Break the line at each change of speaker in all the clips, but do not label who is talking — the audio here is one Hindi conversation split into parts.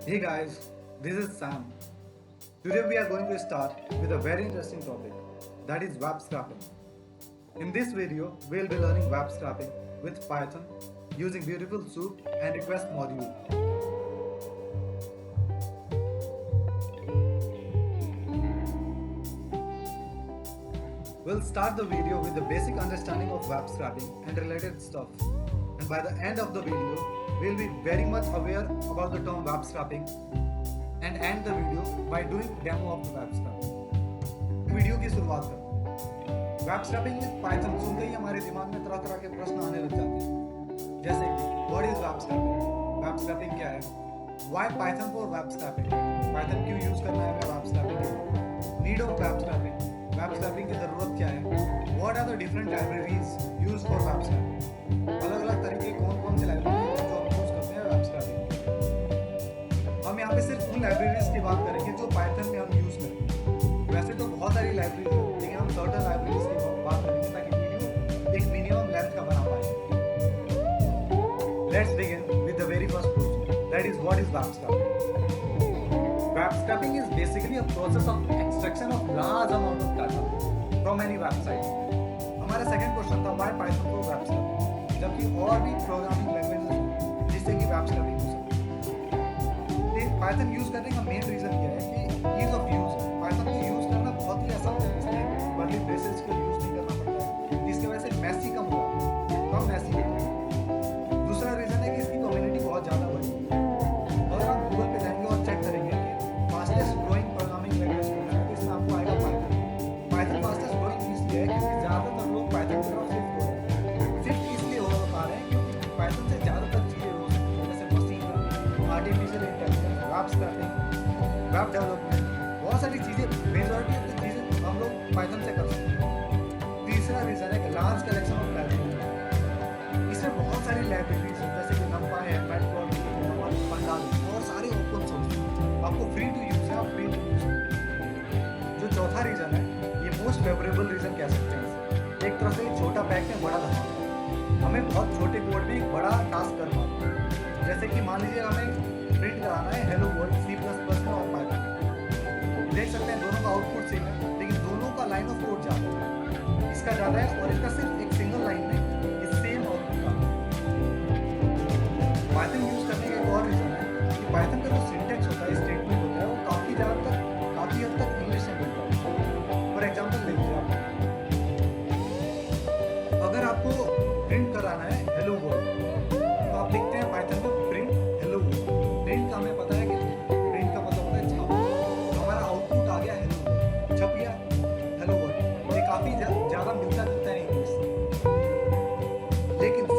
Hey guys, this is Sam. Today we are going to start with a very interesting topic, that is web scraping. In this video, we'll be learning web scraping with Python using beautiful soup and request module. We'll start the video with the basic understanding of web scraping and related stuff. And by the end of the video, we'll be very much aware about the term web scraping and end the video by doing demo of the web scraping. Video की शुरुआत करते हैं। वेब स्क्रैपिंग विद पाइथन सुनते ही हमारे दिमाग में तरह तरह के प्रश्न आने लग जाते हैं, जैसे कि what is web scraping, web scraping क्या है, why Python for web scraping, Python क्यों यूज करना है वेब स्क्रैपिंग के लिए, need of web scraping, web scraping की ज़रूरत क्या है, what are the different libraries use for web scraping, अलग अलग तरीके कौन कौन से लाइब्रेरी जो हम यूज करते हैं वेब स्क्रैपिंग। हम यहाँ पे सिर्फ उन लाइब्रेरीज की बात करेंगे जो पाइथन में हम यूज करेंगे। वैसे तो बहुत सारी लाइब्रेरीज है, लेकिन हम सर्टेन लाइब्रेरीज की बात करेंगे ताकि वीडियो एक मिनिमम लेंथ का बना पाए। Let's begin with the very first question, that is what is web scraping. Web scraping is basically a process of extraction of large amount of data from any website. हमारा सेकंड क्वेश्चन था why Python for web scraping, जबकि और भी प्रोग्रामिंग लैंग्वेजेस हैं जिससे कि वेब स्क्रैपिंग हो सकती है। पाइथन यूज करने का मेन रीजन क्या है कि ईज ऑफ यूज है। पाइथन को यूज करना बहुत ही आसान है, इसमें कर्ली ब्रेसेस का यूज नहीं करना पड़ता है, जिसकी वजह से मैसी कम हुआ है, कम मैसी है। दूसरा रीजन है कि इसकी कम्युनिटी बहुत ज़्यादा बड़ी है। अगर आप गूगल पे जाएंगे और चेक करेंगे कि फास्टेस्ट ग्रोइंग प्रोग्रामिंग लैंग्वेज कौन सा है, तो इसमें आपको आएगा पाइथन। पाइथन फास्टेस्ट ग्रोइंग इसलिए है क्योंकि ज़्यादातर लोग पाइथन की तरफ शिफ्ट हो रहे हैं। शिफ्ट इसलिए हो पा रहे हैं क्योंकि पाइथन से ज़्यादातर चीज़ें हो सकती हैं, जैसे machine learning, artificial intelligence, web scraping, web development, बहुत सारी चीज़ें, मेजॉरिटी ऑफ द चीज़ें हम लोग पाइथन से कर सकते हैं। तीसरा रीज़न है कि लार्ज कलेक्शन ऑफ लाइब्रेरी, इसमें बहुत सारी लाइब्रेरीज हैं जैसे कि नंपाई है, मैटप्लॉटलिब, पंडाल और सारे ओपन सोर्स, आपको फ्री टू यूज़ है, आप फ्री टू यूज़ हैं। जो चौथा रीज़न है, ये मोस्ट फेवरेबल रीज़न कह सकते हैं इसे। एक तरह से छोटा पैक में बड़ा धमाका, हमें बहुत छोटे कोड में एक बड़ा टास्क करना होता है। जैसे कि मान लीजिए हमें प्रिंट कराना है हेलो वर्ल्ड C++ में और पाइथन, देख सकते हैं दोनों का आउटपुट सेम है, लेकिन दोनों का लाइन ऑफ कोड ज़्यादा है। इसका ज़्यादा है और इसका सिर्फ एक सिंगल लाइन में इस सेम आउटपुट का। पाइथन यूज़ करने का एक और रीज़न है कि पाइथन का जो सिंटेक्स होता है, स्टेटमेंट होता है, वो काफ़ी हद तक इंग्लिश से मिलता है। फॉर एग्जाम्पल देखिए, आप अगर आपको प्रिंट कराना है हेलो वर्ल्ड, तो आप लिखते हैं पाइथन में प्रिंट हेलो वर्ल्ड। प्रिंट का हमें पता है कि प्रिंट का मतलब होता है छापना, तो हमारा आउटपुट आ गया हेलो वर्ल्ड, छप गया हेलो वर्ल्ड। ये काफ़ी ज़्यादा मिलता जुलता है इंग्लिश से। लेकिन C++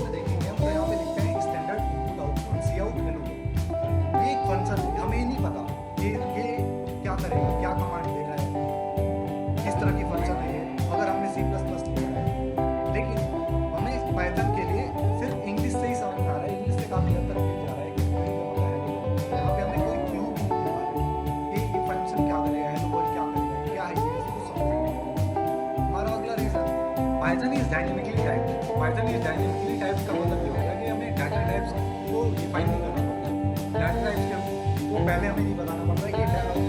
में देखेंगे हम, तो यहाँ पे लिखते हैं standard input output cout hello world. ये एक फंक्शन है, हमें नहीं पता ये क्या करेगा, क्या कमांड दे रहा है, किस तरह की फंक्शन है ये, अगर हमने C++ लिखा है। लेकिन हमें पाइथन के लिए सिर्फ इंग्लिश से ही समझ में आ रहा है, इंग्लिश से काफ़ी हद तक मिल जा रहा है कि प्रिंट का मतलब हेलो वर्ल्ड। यहाँ पे हमें कोई क्लू भी नहीं मिल रहा है कि ये फंक्शन क्या करेगा, हेलो वर्ल्ड क्या करेगा, क्या है ये, इसको समझ नहीं। हमारा अगला region, Python is dynamically typed. Python is dynamically typed का मतलब ये होगा कि हमें डाटा टाइप्स को डिफाइन नहीं करना पड़ता। डाटा टाइप्स के वो पहले हमें नहीं बताना पड़ता कि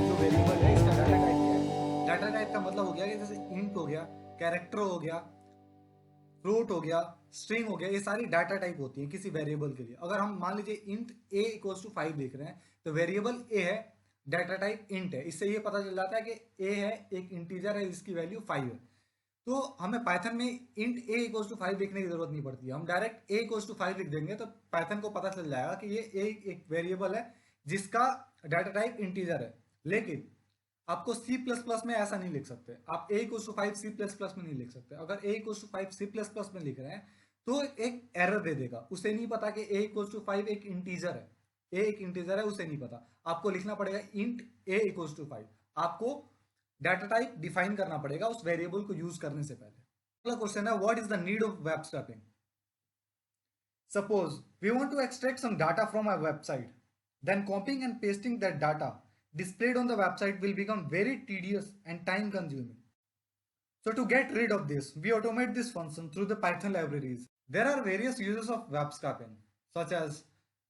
जो वेरिएबल है इसका डाटा टाइप क्या है। डाटा टाइप का मतलब हो गया कि जैसे इंट हो गया, कैरेक्टर हो गया, फ्लोट हो गया, स्ट्रिंग हो गया, ये सारी डाटा टाइप होती है किसी वेरिएबल के लिए। अगर हम मान लीजिए इंट a इक्वल्स टू 5 लिख रहे हैं, तो वेरिएबल a है, डाटा टाइप इंट है। इससे ये पता चल जाता है कि a है, एक इंटीजर है जिसकी वैल्यू 5 है। तो हमें पाइथन में इंट a इक्वल्स टू 5 लिखने की जरूरत नहीं पड़ती है, हम डायरेक्ट a इक्वल्स टू 5 लिख देंगे तो पाइथन को पता चल जाएगा कि ये a एक वेरिएबल है जिसका डाटा टाइप इंटीजर है। लेकिन आपको C++ में ऐसा नहीं लिख सकते, आप a इक्वल्स टू 5 C++ में नहीं लिख सकते। अगर a इक्वल्स टू 5 C++ में लिख रहे हैं तो एक एरर दे देगा, उसे नहीं पता कि a इक्वल्स टू 5 एक इंटीजर है, a एक इंटीजर है, उसे नहीं पता। आपको लिखना पड़ेगा इंट a इक्वल्स टू 5, आपको डाटा टाइप डिफाइन करना पड़ेगा उस वेरिएबल को यूज करने से पहले। अगला क्वेश्चन है what is the need of web scrapping. Suppose we want to extract some data from our website, then copying and pasting that data displayed on the website will become very tedious and time consuming. So to get rid of this, we automate this function through the Python libraries. There are various uses of web scraping, such as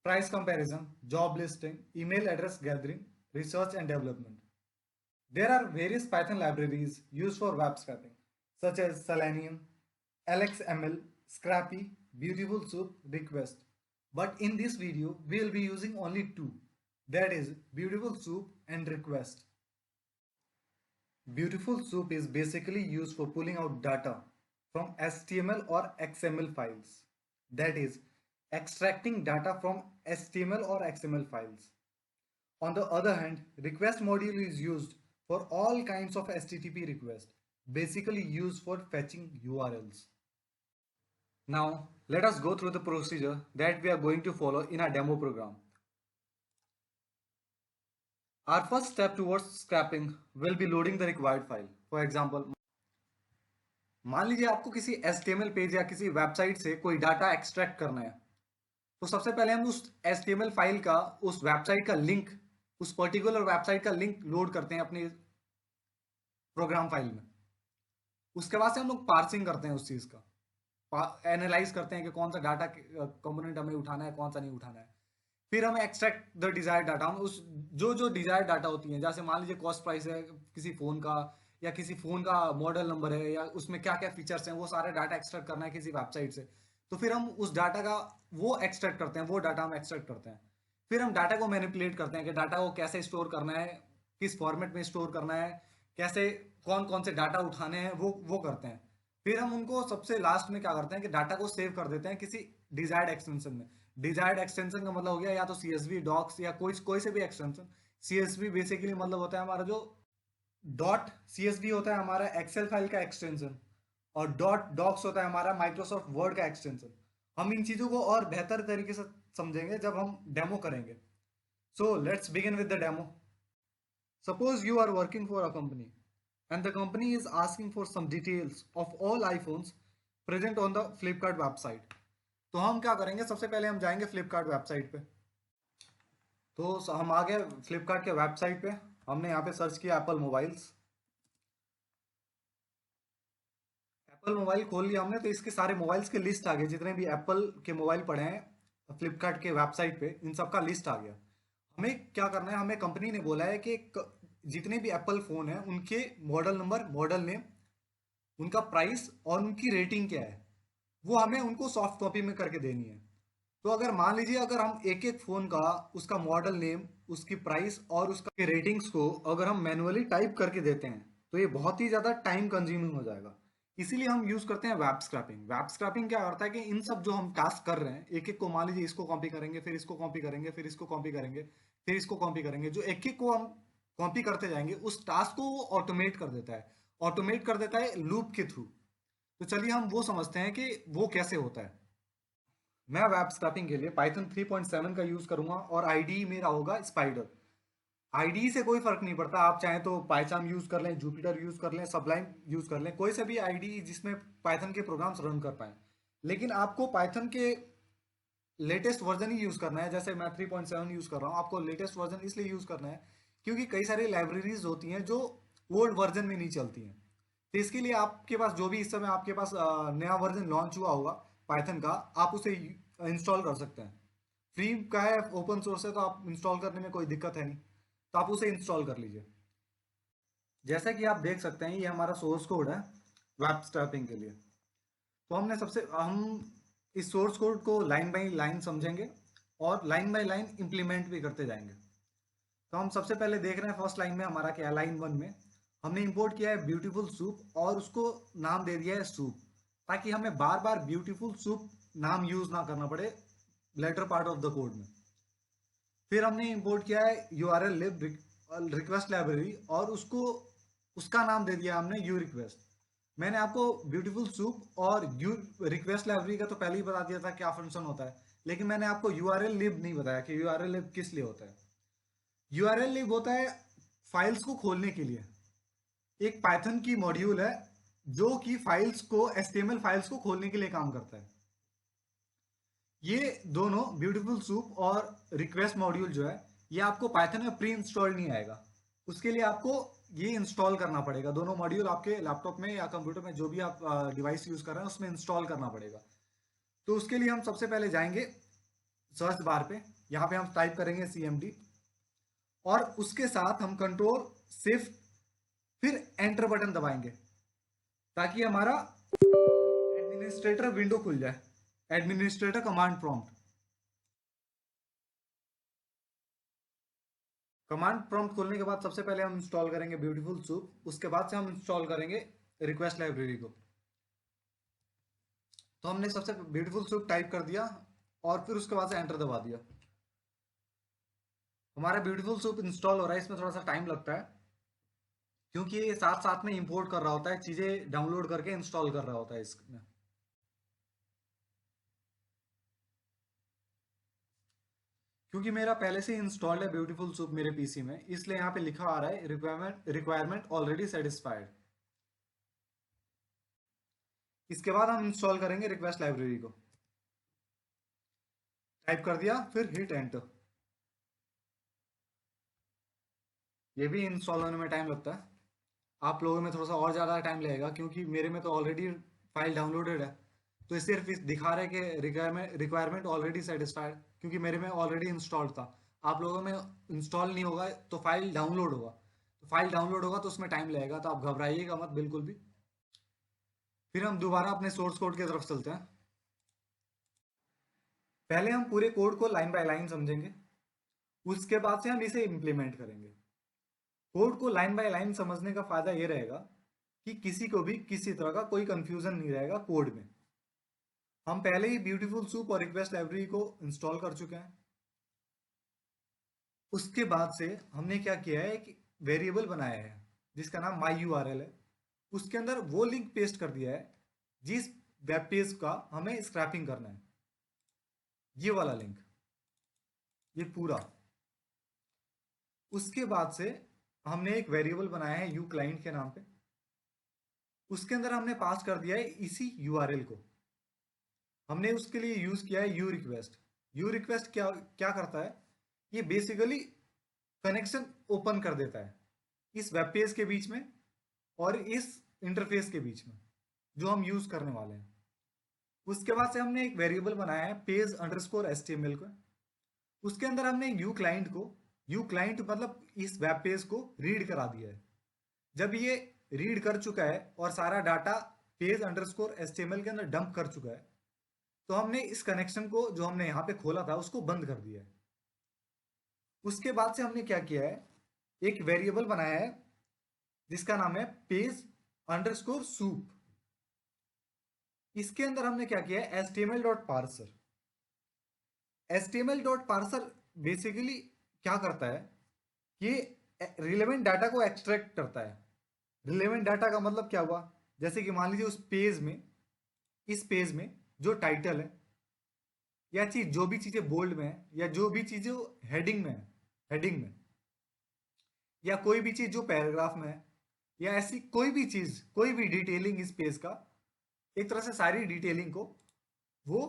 price comparison, job listing, email address gathering, research and development. There are various Python libraries used for web scraping, such as Selenium, LXML, Scrappy, Beautiful Soup, Request. But in this video, we will be using only two, that is Beautiful Soup and Request. Beautiful Soup is basically used for pulling out data from HTML or XML files. That is, extracting data from HTML or XML files. On the other hand, request module is used for all kinds of HTTP requests, basically used for fetching URLs. Now, let us go through the procedure that we are going to follow in our demo program. Our first step towards scraping will be loading the required file. For example, मान लीजिए आपको किसी HTML पेज या किसी वेबसाइट से कोई डाटा एक्सट्रैक्ट करना है, तो सबसे पहले हम उस HTML फाइल का, उस वेबसाइट का लिंक, उस पर्टिकुलर वेबसाइट का लिंक लोड करते हैं अपने प्रोग्राम फाइल में। उसके बाद से हम लोग पार्सिंग करते हैं उस चीज का, एनालाइज करते हैं कि कौन सा डाटा कंपोनेंट हमें उठाना है, कौन सा नहीं उठाना है। फिर हमें एक्सट्रैक्ट द डिजायर्ड डाटा, हम उस जो डिजायर्ड डाटा होती है, जैसे मान लीजिए कॉस्ट प्राइस है किसी फोन का, या किसी फोन का मॉडल नंबर है, या उसमें क्या क्या फीचर्स हैं, वो सारे डाटा एक्सट्रैक्ट करना है किसी वेबसाइट से। तो फिर हम उस डाटा का वो एक्सट्रैक्ट करते हैं, वो डाटा हम एक्सट्रैक्ट करते हैं। फिर हम डाटा को मैनिपुलेट करते हैं कि डाटा को कैसे स्टोर करना है, किस फॉर्मेट में स्टोर करना है, कैसे कौन कौन से डाटा उठाने हैं, वो करते हैं। फिर हम उनको सबसे लास्ट में क्या करते हैं कि डाटा को सेव कर देते हैं किसी डिजायर्ड एक्सटेंशन में। डिजायर्ड एक्सटेंशन का मतलब हो गया या तो CSV, डॉक्स या कोई से भी एक्सटेंशन। CSV बेसिकली मतलब होता है हमारा जो डॉट CSV होता है हमारा एक्सेल फाइल का एक्सटेंशन, और डॉट डॉक्स होता है हमारा माइक्रोसॉफ्ट वर्ड का एक्सटेंशन। हम इन चीजों को और बेहतर तरीके से समझेंगे जब हम डेमो करेंगे। So let's begin with the demo. Suppose you are working for a company and the company is asking for some details of all iPhones present on the Flipkart website. तो हम क्या करेंगे, सबसे पहले हम जाएंगे फ्लिपकार्ट वेबसाइट पे। तो हम आ गए फ्लिपकार्ट के वेबसाइट पे, हमने यहाँ पे सर्च किया एप्पल मोबाइल्स। एप्पल मोबाइल खोल लिया हमने, तो इसके सारे मोबाइल्स के लिस्ट आ गए, जितने भी एप्पल के मोबाइल पड़े हैं फ्लिपकार्ट के वेबसाइट पे, इन सबका लिस्ट आ गया। हमें क्या करना है, हमें कंपनी ने बोला है कि जितने भी एप्पल फोन है उनके मॉडल नंबर, मॉडल नेम, उनका प्राइस और उनकी रेटिंग क्या है, वो हमें उनको सॉफ्ट कॉपी में करके देनी है। तो अगर मान लीजिए अगर हम एक एक फोन का, उसका मॉडल नेम, उसकी प्राइस और उसका रेटिंग्स को अगर हम मैनुअली टाइप करके देते हैं तो ये बहुत ही ज्यादा टाइम कंज्यूमिंग हो जाएगा। इसीलिए हम यूज करते हैं वेब स्क्रैपिंग। वेब स्क्रैपिंग क्या करता है कि इन सब जो हम टास्क कर रहे हैं, एक एक को मान लीजिए इसको कॉपी करेंगे, फिर इसको कॉपी करेंगे, फिर इसको कॉपी करेंगे, फिर इसको कॉपी करेंगे, जो एक एक को हम कॉपी करते जाएंगे उस टास्क को वो ऑटोमेट कर देता है, ऑटोमेट कर देता है लूप के थ्रू। तो चलिए हम वो समझते हैं कि वो कैसे होता है। मैं वेब स्क्रैपिंग के लिए Python 3.7 का यूज करूंगा और आईडी मेरा होगा स्पाइडर। आईडी से कोई फर्क नहीं पड़ता, आप चाहें तो पाइथन यूज कर लें, जुपिटर यूज कर लें, सबलाइन यूज कर लें, कोई से भी आईडी जिसमें पाइथन के प्रोग्राम्स रन कर पाए। लेकिन आपको पाइथन के लेटेस्ट वर्जन ही यूज करना है। जैसे मैं 3.7 यूज कर रहा हूँ, आपको लेटेस्ट वर्जन इसलिए यूज करना है क्योंकि कई सारी लाइब्रेरीज होती हैं जो ओल्ड वर्जन में नहीं चलती हैं। तो इसके लिए आपके पास जो भी इस समय आपके पास नया वर्जन लॉन्च हुआ होगा पाइथन का, आप उसे इंस्टॉल कर सकते हैं। फ्री का है, ओपन सोर्स है, तो आप इंस्टॉल करने में कोई दिक्कत है नहीं, तो आप उसे इंस्टॉल कर लीजिए। जैसा कि आप देख सकते हैं ये हमारा सोर्स कोड है वेब स्क्रैपिंग के लिए। तो हम इस सोर्स कोड को लाइन बाय लाइन समझेंगे और लाइन बाय लाइन इंप्लीमेंट भी करते जाएंगे। तो हम सबसे पहले देख रहे हैं फर्स्ट लाइन में हमारा क्या, लाइन 1 में हमने इंपोर्ट किया है ब्यूटीफुल सूप और उसको नाम दे दिया है सूप, ताकि हमें बार बार ब्यूटीफुल सूप नाम यूज ना करना पड़े later part of the code में। फिर हमने इंपोर्ट किया है URL lib रिक्वेस्ट लाइब्रेरी और उसका नाम दे दिया हमने यू रिक्वेस्ट। मैंने आपको ब्यूटीफुल सूप और यू रिक्वेस्ट लाइब्रेरी का तो पहले ही बता दिया था क्या फंक्शन होता है, लेकिन मैंने आपको URL lib नहीं बताया कि URL lib किस लिए होता है। URL lib होता है फाइल्स को खोलने के लिए, एक पाइथन की मॉड्यूल है जो कि फाइल्स को, HTML फाइल्स को खोलने के लिए काम करता है। ये दोनों ब्यूटीफुल सूप और रिक्वेस्ट मॉड्यूल जो है ये आपको पाइथन में प्री इंस्टॉल नहीं आएगा, उसके लिए आपको ये इंस्टॉल करना पड़ेगा। दोनों मॉड्यूल आपके लैपटॉप में या कंप्यूटर में जो भी आप डिवाइस यूज कर रहे हैं उसमें इंस्टॉल करना पड़ेगा। तो उसके लिए हम सबसे पहले जाएंगे सर्च बार पे यहाँ पे हम टाइप करेंगे CMD और उसके साथ हम कंट्रोल शिफ्ट फिर एंटर बटन दबाएंगे ताकि हमारा एडमिनिस्ट्रेटर विंडो खुल जाए, administrator command prompt. Command prompt खोलने के बाद सबसे पहले हम इंस्टॉल करेंगे ब्यूटीफुल सूप, उसके बाद से हम इंस्टॉल करेंगे रिक्वेस्ट लाइब्रेरी को। तो हमने सबसे ब्यूटीफुल सूप टाइप कर दिया और फिर उसके बाद से एंटर दबा दिया। हमारा ब्यूटीफुल सूप इंस्टॉल हो रहा है, इसमें थोड़ा सा टाइम लगता है क्योंकि ये साथ साथ में इंपोर्ट कर रहा होता है, चीजें डाउनलोड करके इंस्टॉल कर रहा होता है इसमें। क्योंकि मेरा पहले से इंस्टॉल्ड है ब्यूटीफुल सूप मेरे पीसी में, इसलिए यहाँ पे लिखा आ रहा है रिक्वायरमेंट ऑलरेडी सेटिस्फाइड। इसके बाद हम इंस्टॉल करेंगे रिक्वेस्ट लाइब्रेरी को। टाइप कर दिया फिर हिट एंटर। ये भी इंस्टॉल होने में टाइम लगता है, आप लोगों में थोड़ा सा और ज़्यादा टाइम लगेगा क्योंकि मेरे में तो ऑलरेडी फाइल डाउनलोडेड है। तो ये सिर्फ इस दिखा रहे कि रिक्वायरमेंट ऑलरेडी सेटिस्फाइड, क्योंकि मेरे में ऑलरेडी इंस्टॉल्ड था। आप लोगों में इंस्टॉल नहीं होगा तो फाइल डाउनलोड होगा, तो फाइल डाउनलोड होगा तो उसमें टाइम लगेगा, तो आप घबराइएगा मत बिल्कुल भी। फिर हम दोबारा अपने सोर्स कोड की तरफ चलते हैं। पहले हम पूरे कोड को लाइन बाय लाइन समझेंगे, उसके बाद से हम इसे इम्प्लीमेंट करेंगे। कोड को लाइन बाय लाइन समझने का फायदा ये रहेगा कि किसी को भी किसी तरह का कोई कंफ्यूजन नहीं रहेगा कोड में। हम पहले ही ब्यूटीफुल सूप और रिक्वेस्ट लाइब्रेरी को इंस्टॉल कर चुके हैं। उसके बाद से हमने क्या किया है कि वेरिएबल बनाया है जिसका नाम myURL है, उसके अंदर वो लिंक पेस्ट कर दिया है जिस वेब पेज का हमें स्क्रैपिंग करना है, ये वाला लिंक, ये पूरा। उसके बाद से हमने एक वेरिएबल बनाया है यू क्लाइंट के नाम पे, उसके अंदर हमने पास कर दिया है इसी URL को। हमने उसके लिए यूज किया है यू रिक्वेस्ट। यू रिक्वेस्ट क्या क्या करता है, ये बेसिकली कनेक्शन ओपन कर देता है इस वेब पेज के बीच में और इस इंटरफेस के बीच में जो हम यूज करने वाले हैं। उसके बाद से हमने एक वेरिएबल बनाया है पेज अंडरस्कोर HTML को, उसके अंदर हमने यू क्लाइंट मतलब इस वेब पेज को रीड करा दिया है। जब ये रीड कर चुका है और सारा डाटा पेज अंडरस्कोर HTML के अंदर डंप कर चुका है, तो हमने इस कनेक्शन को जो हमने यहाँ पे खोला था उसको बंद कर दिया है। उसके बाद से हमने क्या किया है, एक वेरिएबल बनाया है जिसका नाम है पेज अंडरस्कोर सूप। इसके अंदर हमने क्या किया है HTML.parser। HTML.parser बेसिकली क्या करता है, ये रिलेवेंट डाटा को एक्सट्रैक्ट करता है। रिलेवेंट डाटा का मतलब क्या हुआ, जैसे कि मान लीजिए उस पेज में, इस पेज में जो टाइटल है या चीज, जो भी चीजें बोल्ड में है या जो भी चीजें हेडिंग में है, हेडिंग में, या कोई भी चीज जो पैराग्राफ में है, या ऐसी कोई भी चीज, कोई भी डिटेलिंग इस पेज का, एक तरह से सारी डिटेलिंग को वो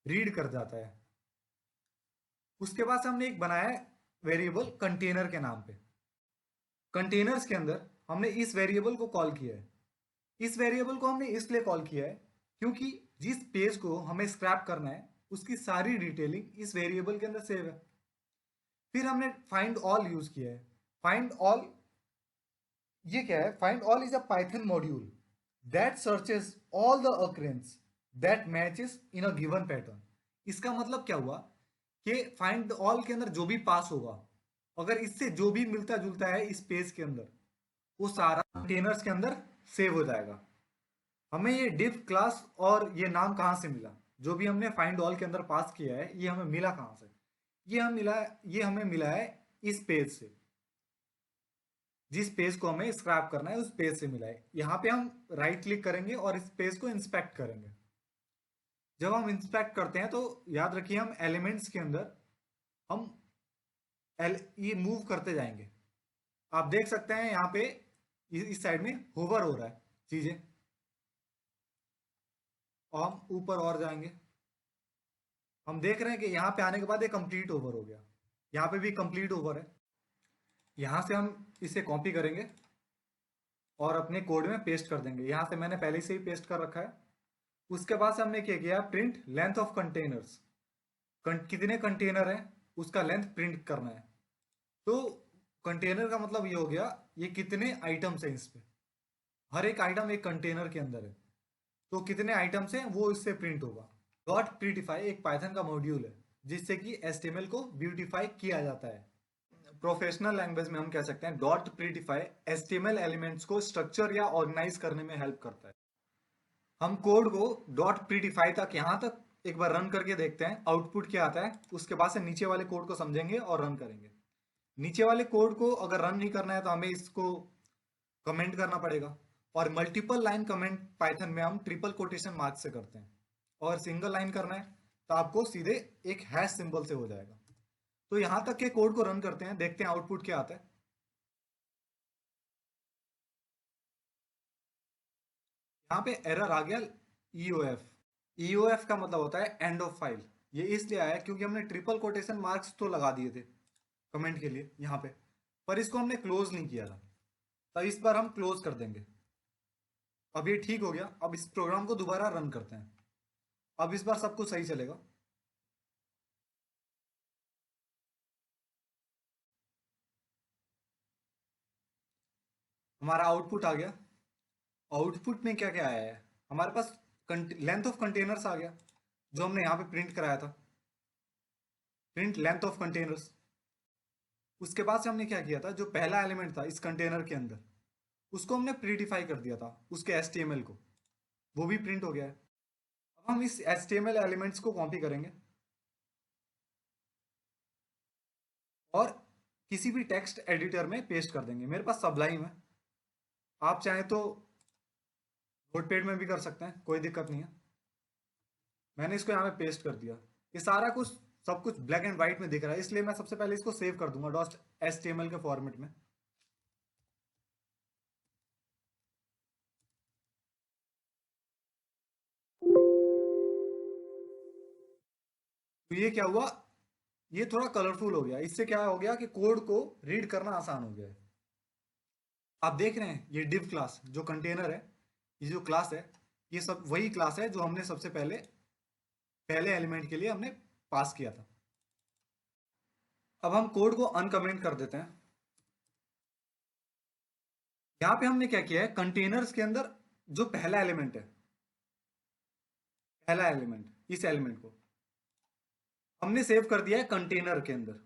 रीड कर जाता है। उसके बाद हमने एक बनाया है वेरिएबल कंटेनर के नाम पे। कंटेनर्स के अंदर हमने इस वेरिएबल को कॉल किया है। इस वेरिएबल को हमने इसलिए कॉल किया है क्योंकि जिस पेज को हमें स्क्रैप करना है उसकी सारी डिटेलिंग इस वेरिएबल के अंदर सेव है। फिर हमने फाइंड ऑल यूज किया है। फाइंड ऑल ये क्या है, find all is a Python module that searches all the occurrence that matches in a given pattern. इसका मतलब क्या हुआ कि फाइंड ऑल के अंदर जो भी पास होगा, अगर इससे जो भी मिलता जुलता है इस पेज के अंदर, वो सारा कंटेनर्स के अंदर सेव हो जाएगा। हमें ये डिफ क्लास और ये नाम कहाँ से मिला, जो भी हमने फाइंड ऑल के अंदर पास किया है ये हमें मिला कहाँ से, ये हमें मिला है इस पेज से। जिस पेज को हमें स्क्रैप करना है उस पेज से मिला है। यहाँ पे हम राइट क्लिक करेंगे और इस पेज को इंस्पेक्ट करेंगे। जब हम इंस्पेक्ट करते हैं तो याद रखिए हम एलिमेंट्स के अंदर हम ये मूव करते जाएंगे। आप देख सकते हैं यहाँ पे इस साइड में होवर हो रहा है चीजें, और हम ऊपर और जाएंगे। हम देख रहे हैं कि यहाँ पे आने के बाद ये कंप्लीट ओवर हो गया, यहाँ पे भी कंप्लीट ओवर है। यहाँ से हम इसे कॉपी करेंगे और अपने कोड में पेस्ट कर देंगे। यहाँ से मैंने पहले से ही पेस्ट कर रखा है। उसके बाद से हमने क्या किया, प्रिंट लेंथ ऑफ कंटेनर्स। कितने कंटेनर है उसका लेंथ प्रिंट करना है। तो कंटेनर का मतलब ये हो गया ये कितने आइटम्स हैं इस पे, हर एक आइटम एक कंटेनर के अंदर है, तो कितने आइटम्स हैं वो इससे प्रिंट होगा। डॉट प्रीटिफाई एक पाइथन का मॉड्यूल है जिससे कि एचटीएमएल को ब्यूटीफाई किया जाता है। प्रोफेशनल लैंग्वेज में हम कह सकते हैं डॉट प्रीटिफाई एचटीएमएल एलिमेंट्स को स्ट्रक्चर या ऑर्गेनाइज करने में हेल्प करता है। हम कोड को डॉट प्रीटिफाई तक यहाँ तक एक बार रन करके देखते हैं आउटपुट क्या आता है, उसके बाद से नीचे वाले कोड को समझेंगे और रन करेंगे। नीचे वाले कोड को अगर रन नहीं करना है तो हमें इसको कमेंट करना पड़ेगा, और मल्टीपल लाइन कमेंट पाइथन में हम ट्रिपल कोटेशन मार्क से करते हैं, और सिंगल लाइन करना है तो आपको सीधे एक हैश सिंबल से हो जाएगा। तो यहां तक के कोड को रन करते हैं, देखते हैं आउटपुट क्या आता है। यहाँ पे एरर आ गया ईओएफ। ईओएफ का मतलब होता है एंड ऑफ फाइल। ये इसलिए आया क्योंकि हमने ट्रिपल कोटेशन मार्क्स तो लगा दिए थे कमेंट के लिए यहाँ पे, पर इसको हमने क्लोज नहीं किया था, तो इस बार हम क्लोज कर देंगे। अब ये ठीक हो गया। अब इस प्रोग्राम को दोबारा रन करते हैं, अब इस बार सब कुछ सही चलेगा। हमारा आउटपुट आ गया। आउटपुट में क्या क्या आया है, हमारे पास लेंथ ऑफ कंटेनर्स आ गया जो हमने यहाँ पे प्रिंट कराया था, प्रिंट लेंथ ऑफ कंटेनर्स। उसके बाद से हमने क्या किया था, जो पहला एलिमेंट था इस कंटेनर के अंदर उसको हमने प्रीडिफाई कर दिया था, उसके एचटीएमएल को, वो भी प्रिंट हो गया है। अब हम इस एचटीएमएल एलिमेंट्स को कॉपी करेंगे और किसी भी टेक्स्ट एडिटर में पेस्ट कर देंगे। मेरे पास सबलाइम है, आप चाहें तो नोटपैड में भी कर सकते हैं, कोई दिक्कत नहीं है। मैंने इसको यहाँ पे पेस्ट कर दिया। ये सारा कुछ सब कुछ ब्लैक एंड व्हाइट में दिख रहा है, इसलिए मैं सबसे पहले इसको सेव कर दूंगा डॉट एचटीएमएल के फॉर्मेट में। तो ये क्या हुआ, ये थोड़ा कलरफुल हो गया। इससे क्या हो गया कि कोड को रीड करना आसान हो गया है। आप देख रहे हैं ये डिव क्लास जो कंटेनर है, ये जो क्लास है, ये सब वही क्लास है जो हमने सबसे पहले पहले एलिमेंट के लिए हमने पास किया था। अब हम कोड को अनकमेंट कर देते हैं। यहां पे हमने क्या किया है, कंटेनर्स के अंदर जो पहला एलिमेंट है, पहला एलिमेंट, इस एलिमेंट को हमने सेव कर दिया है कंटेनर के अंदर।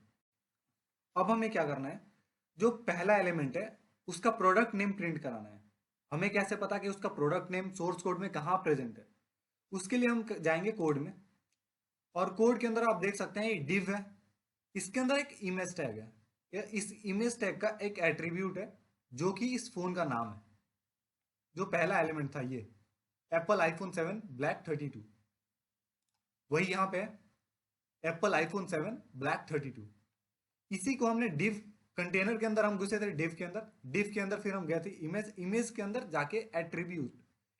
अब हमें क्या करना है, जो पहला एलिमेंट है उसका प्रोडक्ट नेम प्रिंट कराना है। हमें कैसे पता कि उसका प्रोडक्ट नेम सोर्स कोड में कहाँ प्रेजेंट है, उसके लिए हम जाएंगे कोड में, और कोड के अंदर आप देख सकते हैं ये डिव है, इसके अंदर एक इमेज टैग है। इस इमेज टैग का एक एट्रीब्यूट है जो कि इस फोन का नाम है। जो पहला एलिमेंट था ये एप्पल आईफोन 7 ब्लैक 32, वही यहाँ पे है एप्पल आईफोन 7 ब्लैक 32। इसी को हमने डिव कंटेनर के अंदर हम घुसे थे, डिव के अंदर फिर हम गए थे इमेज, इमेज के अंदर जाके एट्रीब्यूट,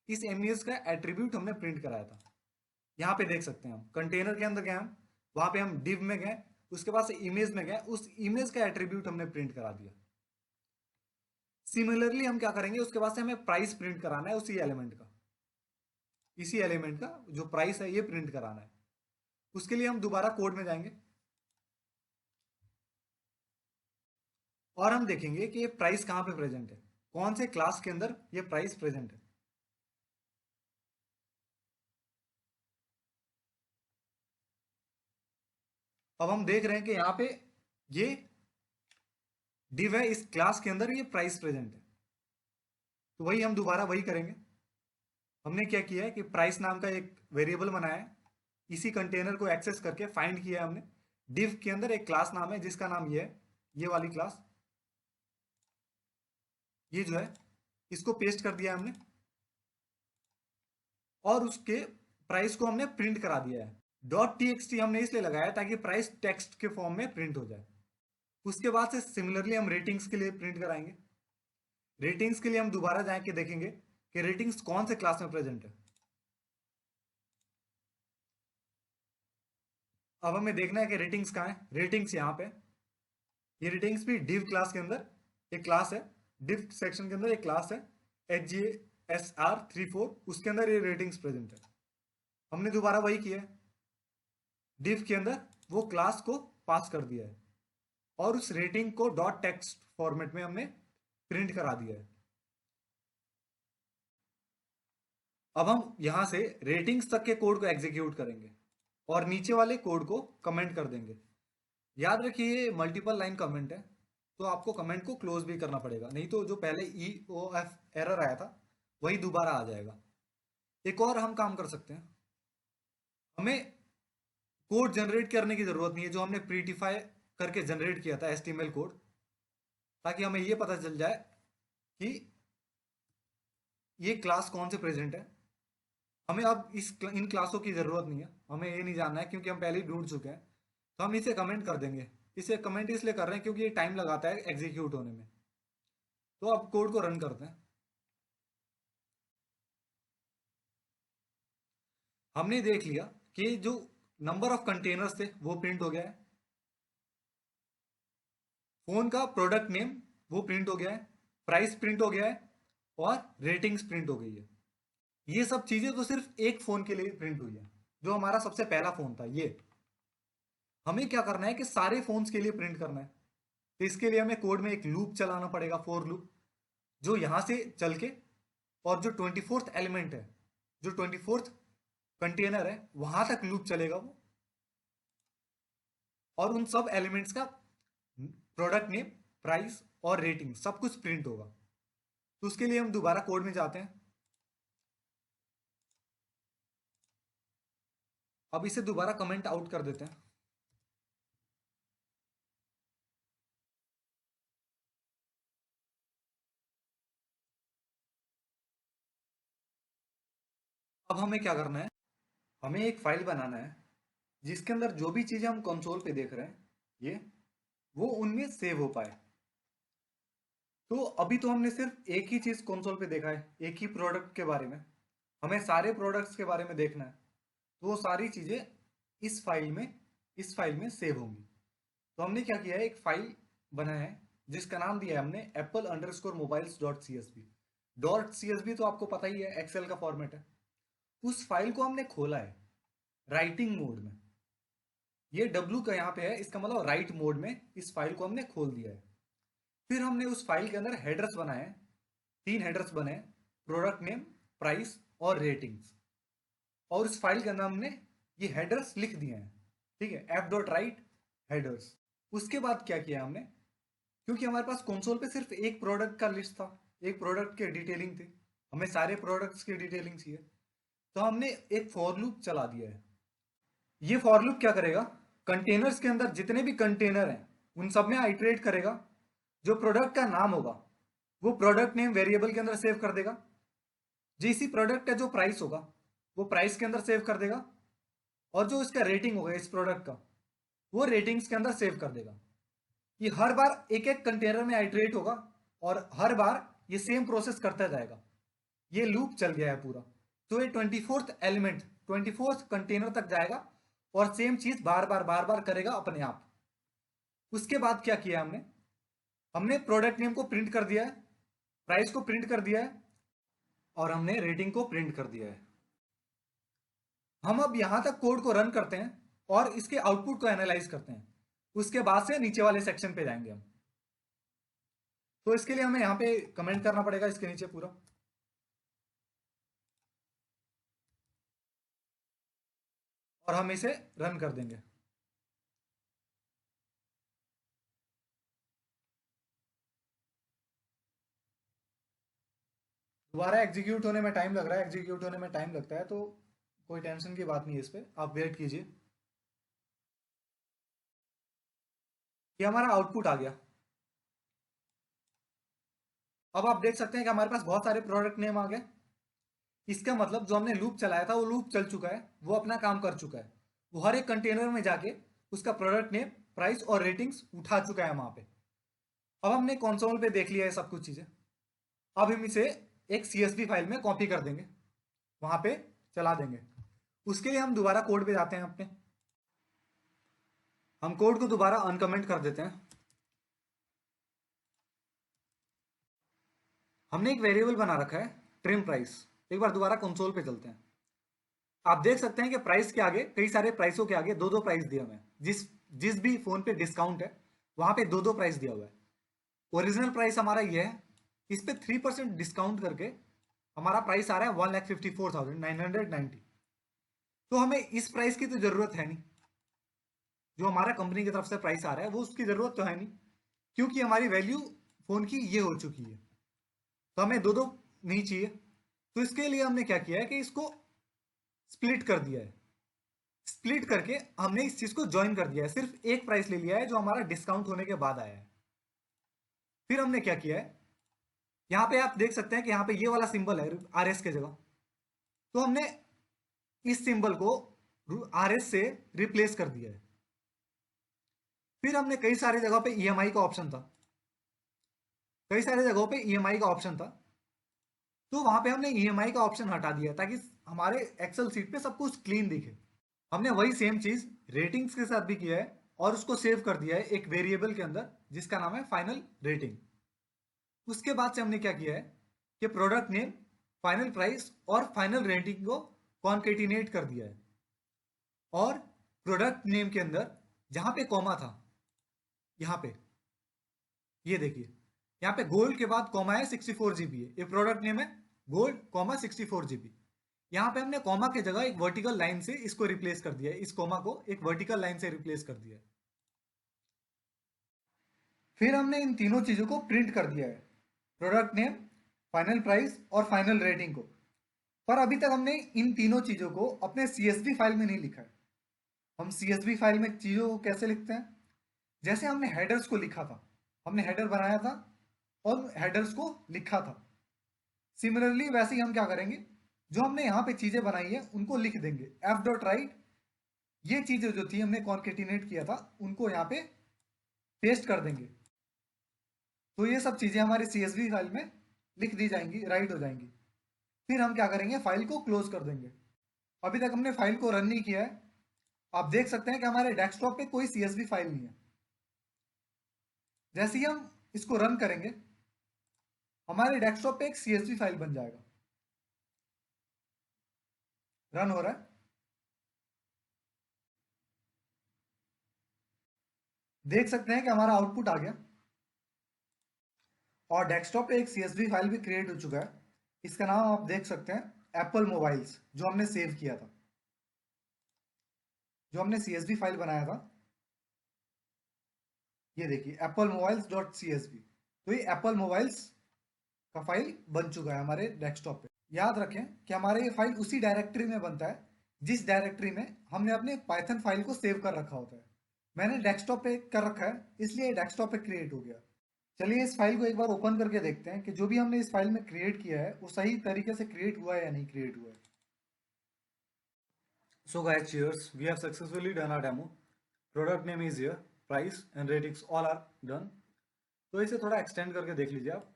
इस इमेज का एट्रीब्यूट हमने प्रिंट कराया था। यहाँ पे देख सकते हैं हम कंटेनर के अंदर गए, हम वहां पे हम डिव में गए, उसके बाद से इमेज में गए, उस इमेज का एट्रीब्यूट हमने प्रिंट करा दिया। सिमिलरली हम क्या करेंगे, उसके बाद से हमें प्राइस प्रिंट कराना है उसी एलिमेंट का, इसी एलिमेंट का जो प्राइस है ये प्रिंट कराना है। उसके लिए हम दोबारा कोड में जाएंगे और हम देखेंगे कि ये प्राइस कहां पे प्रेजेंट है, कौन से क्लास के अंदर ये प्राइस प्रेजेंट है। अब हम देख रहे हैं कि यहाँ पे ये डिव है, इस क्लास के अंदर ये प्राइस प्रेजेंट है, तो वही हम दोबारा वही करेंगे। हमने क्या किया है कि प्राइस नाम का एक वेरिएबल बनाया है, इसी कंटेनर को एक्सेस करके फाइंड किया है हमने। डिव के अंदर एक क्लास नाम है जिसका नाम ये है, ये वाली क्लास, ये जो है इसको पेस्ट कर दिया हमने, और उसके प्राइस को हमने प्रिंट करा दिया है। डॉट टीएक्सटी हमने इसलिए लगाया ताकि प्राइस टेक्स्ट के फॉर्म में प्रिंट हो जाए। उसके बाद से सिमिलरली हम रेटिंग्स के लिए प्रिंट कराएंगे। रेटिंग्स के लिए हम दोबारा जाके देखेंगे कि रेटिंग्स कौन से क्लास में प्रेजेंट है। अब हमें देखना है कि रेटिंग्स कहाँ है, रेटिंग्स यहाँ पे, ये रेटिंग्स भी डिव क्लास के अंदर एक क्लास है, डिव सेक्शन के अंदर एक क्लास है HGSR34, उसके अंदर ये रेटिंग्स प्रेजेंट है। हमने दोबारा वही किया है, div के अंदर वो क्लास को पास कर दिया है और उस rating co dot text format में हमने प्रिंट करा दिया है। अब हम यहां से रेटिंग्स तक के कोड को एग्जीक्यूट करेंगे और नीचे वाले कोड को कमेंट कर देंगे। याद रखिए ये मल्टीपल लाइन कमेंट है, तो आपको कमेंट को क्लोज भी करना पड़ेगा, नहीं तो जो पहले EOF एरर आया था वही दोबारा आ जाएगा। एक और हम काम कर सकते हैं, हमें कोड जनरेट करने की जरूरत नहीं है जो हमने प्रीटिफाई करके जनरेट किया था HTML कोड, ताकि हमें ये पता चल जाए कि ये क्लास कौन से प्रेजेंट है। हमें अब इन क्लासों की जरूरत नहीं है, हमें ये नहीं जानना है क्योंकि हम पहले ही ढूंढ चुके हैं। तो हम इसे कमेंट कर देंगे। इसे कमेंट इसलिए कर रहे हैं क्योंकि ये टाइम लगाता है एग्जीक्यूट होने में। तो अब कोड को रन करते हैं। हमने देख लिया कि जो नंबर ऑफ कंटेनर्स थे वो प्रिंट हो गया है, फोन का प्रोडक्ट नेम वो प्रिंट हो गया है, प्राइस प्रिंट हो गया है और रेटिंग्स प्रिंट हो गई है। ये सब चीजें तो सिर्फ एक फोन के लिए प्रिंट हुई है, जो हमारा सबसे पहला फोन था ये। हमें क्या करना है कि सारे फोन्स के लिए प्रिंट करना है। तो इसके लिए हमें कोड में एक लूप चलाना पड़ेगा, फॉर लूप, जो यहां से चल के और जो 24th एलिमेंट है, जो 24th कंटेनर है वहां तक लूप चलेगा वो, और उन सब एलिमेंट्स का प्रोडक्ट नेम, प्राइस और रेटिंग सब कुछ प्रिंट होगा। तो उसके लिए हम दोबारा कोड में जाते हैं। अब इसे दोबारा कमेंट आउट कर देते हैं। अब हमें क्या करना है, हमें एक फाइल बनाना है जिसके अंदर जो भी चीजें हम कंसोल पे देख रहे हैं ये वो उनमें सेव हो पाए। तो अभी तो हमने सिर्फ एक ही चीज कंसोल पे देखा है, एक ही प्रोडक्ट के बारे में। हमें सारे प्रोडक्ट्स के बारे में देखना है, तो वो सारी चीजें इस फाइल में सेव होंगी। तो हमने क्या किया है, एक फाइल बनाया है जिसका नाम दिया है हमने apple_mobiles.csv। .csv तो आपको पता ही है, एक्सेल का फॉर्मेट है। उस फाइल को हमने खोला है राइटिंग मोड में। ये W का यहाँ पे है, इसका मतलब राइट मोड में इस फाइल को हमने खोल दिया है। फिर हमने उस फाइल के अंदर हेडर्स बनाए हैं, 3 हेडर्स बने, प्रोडक्ट नेम, प्राइस और रेटिंग्स। और उस फाइल के अंदर हमने ये हेडर्स लिख दिए हैं, ठीक है, f.write हेडर्स। उसके बाद क्या किया हमने, क्योंकि हमारे पास कंसोल पे सिर्फ एक प्रोडक्ट का लिस्ट था, एक प्रोडक्ट की डिटेलिंग थी, हमें सारे प्रोडक्ट्स की डिटेलिंग चाहिए, तो हमने एक फॉर लूप चला दिया है। ये फॉर लूप क्या करेगा, कंटेनर्स के अंदर जितने भी कंटेनर हैं उन सब में आइटरेट करेगा। जो प्रोडक्ट का नाम होगा वो प्रोडक्ट नेम वेरिएबल के अंदर सेव कर देगा। जिस प्रोडक्ट का जो प्राइस होगा वो प्राइस के अंदर सेव कर देगा, और जो इसका रेटिंग होगा इस प्रोडक्ट का वो रेटिंग्स के अंदर सेव कर देगा। ये हर बार एक एक कंटेनर में आइटरेट होगा और हर बार ये सेम प्रोसेस करता जाएगा। ये लूप चल गया है पूरा। तो ये 24th एलिमेंट 24th कंटेनर तक जाएगा और सेम चीज बार बार करेगा अपने आप। उसके बाद क्या किया हमने, हमने प्रोडक्ट नेम को प्रिंट कर दिया है, प्राइस को प्रिंट कर दिया है और हमने रेटिंग को प्रिंट कर दिया है। हम अब यहां तक कोड को रन करते हैं और इसके आउटपुट को एनालाइज करते हैं। उसके बाद से नीचे वाले सेक्शन पे जाएंगे हम। तो इसके लिए हमें यहां पे कमेंट करना पड़ेगा इसके नीचे पूरा, और हम इसे रन कर देंगे। दोबारा एग्जीक्यूट होने में टाइम लग रहा है, एग्जीक्यूट होने में टाइम लगता है, तो कोई टेंशन की बात नहीं है इस पे, आप वेट कीजिए। ये हमारा आउटपुट आ गया। अब आप देख सकते हैं कि हमारे पास बहुत सारे प्रोडक्ट नेम आ गए। इसका मतलब जो हमने लूप चलाया था वो लूप चल चुका है, वो अपना काम कर चुका है। वो हर एक कंटेनर में जाके उसका प्रोडक्ट नेम, प्राइस और रेटिंग्स उठा चुका है वहां पे। अब हमने कंसोल पे देख लिया है सब कुछ चीजें। अब हम इसे एक CSV फाइल में कॉपी कर देंगे, वहां पे चला देंगे। उसके लिए हम दोबारा कोड पे जाते हैं अपने, हम कोड को दोबारा अनकमेंट कर देते हैं। हमने एक वेरिएबल बना रखा है ट्रिम प्राइस। एक बार दोबारा कंसोल पे चलते हैं। आप देख सकते हैं कि प्राइस के आगे, कई सारे प्राइसों के आगे दो दो प्राइस दिया हुआ है। जिस जिस भी फोन पे डिस्काउंट है वहां पे दो दो प्राइस दिया हुआ है। ओरिजिनल प्राइस हमारा ये है, इस पे 3% डिस्काउंट करके हमारा प्राइस आ रहा है 1,54,990। तो हमें इस प्राइस की तो जरूरत है नहीं, जो हमारा कंपनी की तरफ से प्राइस आ रहा है वो उसकी जरूरत तो है नहीं, क्योंकि हमारी वैल्यू फोन की ये हो चुकी है। तो हमें दो दो नहीं चाहिए। तो इसके लिए हमने क्या किया है कि इसको स्प्लिट कर दिया है। स्प्लिट करके हमने इस चीज को ज्वाइन कर दिया है, सिर्फ एक प्राइस ले लिया है जो हमारा डिस्काउंट होने के बाद आया है। फिर हमने क्या किया है, यहाँ पे आप देख सकते हैं कि यहाँ पे ये वाला सिंबल है RS के जगह, तो हमने इस सिंबल को RS से रिप्लेस कर दिया है। फिर हमने कई सारी जगह पे EMI का ऑप्शन था, कई सारी जगहों पे EMI का ऑप्शन था, तो वहां पे हमने EMI का ऑप्शन हटा दिया ताकि हमारे एक्सेल सीट पे सब कुछ क्लीन दिखे। हमने वही सेम चीज रेटिंग्स के साथ भी किया है और उसको सेव कर दिया है एक वेरिएबल के अंदर जिसका नाम है फाइनल रेटिंग। उसके बाद से हमने क्या किया है कि प्रोडक्ट नेम, फाइनल प्राइस और फाइनल रेटिंग को कॉन्केटिनेट कर दिया है। और प्रोडक्ट नेम के अंदर जहां पे कॉमा था, यहाँ पे ये देखिए, यहाँ पे गोल्ड के बाद कॉमा है 64 GB है, ये प्रोडक्ट नेम है गोल्ड कॉमा 64 GB। यहाँ पे हमने कॉमा के जगह एक वर्टिकल लाइन से इसको रिप्लेस कर दिया है, इस कॉमा को एक वर्टिकल लाइन से रिप्लेस कर दिया है। फिर हमने इन तीनों चीजों को प्रिंट कर दिया है, प्रोडक्ट नेम, फाइनल प्राइस और फाइनल रेटिंग को। पर अभी तक हमने इन तीनों चीजों को अपने CSV फाइल में नहीं लिखा है। हम CSV फाइल में चीजों को कैसे लिखते हैं, जैसे हमने हेडर्स को लिखा था, हमने हेडर बनाया था और हेडर्स को लिखा था, सिमिलरली वैसे ही हम क्या करेंगे, जो हमने यहाँ पे चीजें बनाई है उनको लिख देंगे f.write। ये चीजें जो थी हमने कॉन्केटिनेट किया था उनको यहाँ पे पेस्ट कर देंगे, तो ये सब चीजें हमारी CSV फाइल में लिख दी जाएंगी, राइट हो जाएंगी। फिर हम क्या करेंगे, फाइल को क्लोज कर देंगे। अभी तक हमने फाइल को रन नहीं किया है। आप देख सकते हैं कि हमारे डेस्कटॉप पे कोई CSV फाइल नहीं है। जैसे ही हम इसको रन करेंगे हमारे डेस्कटॉप पे एक CSV फाइल बन जाएगा। रन हो रहा है, देख सकते हैं कि हमारा आउटपुट आ गया और डेस्कटॉप पे एक CSV फाइल भी क्रिएट हो चुका है। इसका नाम आप देख सकते हैं एप्पल मोबाइल्स, जो हमने सेव किया था, जो हमने CSV फाइल बनाया था। ये देखिए एप्पल मोबाइल्स डॉट CSV, तो ये एप्पल मोबाइल्स का फाइल बन चुका है हमारे डेस्कटॉप पे। याद रखें कि हमारे ये फाइल उसी डायरेक्टरी में बनता है जिस डायरेक्टरी में हमने अपने पाइथन फाइल को सेव कर रखा होता है। मैंने डेस्कटॉप पे कर रखा है इसलिए डेस्कटॉप पे क्रिएट हो गया। चलिए इस फाइल को एक बार ओपन करके देखते हैं कि जो भी हमने इस फाइल में क्रिएट किया है वो सही तरीके से क्रिएट हुआ है या नहीं क्रिएट हुआ है। So guys, cheers. We have successfully done our demo. Product name is here, price and ratings all are done. तो इसे थोड़ा एक्सटेंड करके देख लीजिए आप,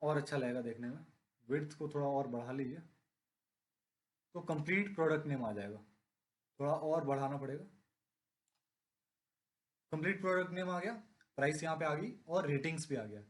और अच्छा लगेगा देखने में। विड्थ को थोड़ा और बढ़ा लीजिए तो कंप्लीट प्रोडक्ट नेम आ जाएगा। थोड़ा और बढ़ाना पड़ेगा। कंप्लीट प्रोडक्ट नेम आ गया, प्राइस यहाँ पे आ गई और रेटिंग्स भी आ गया।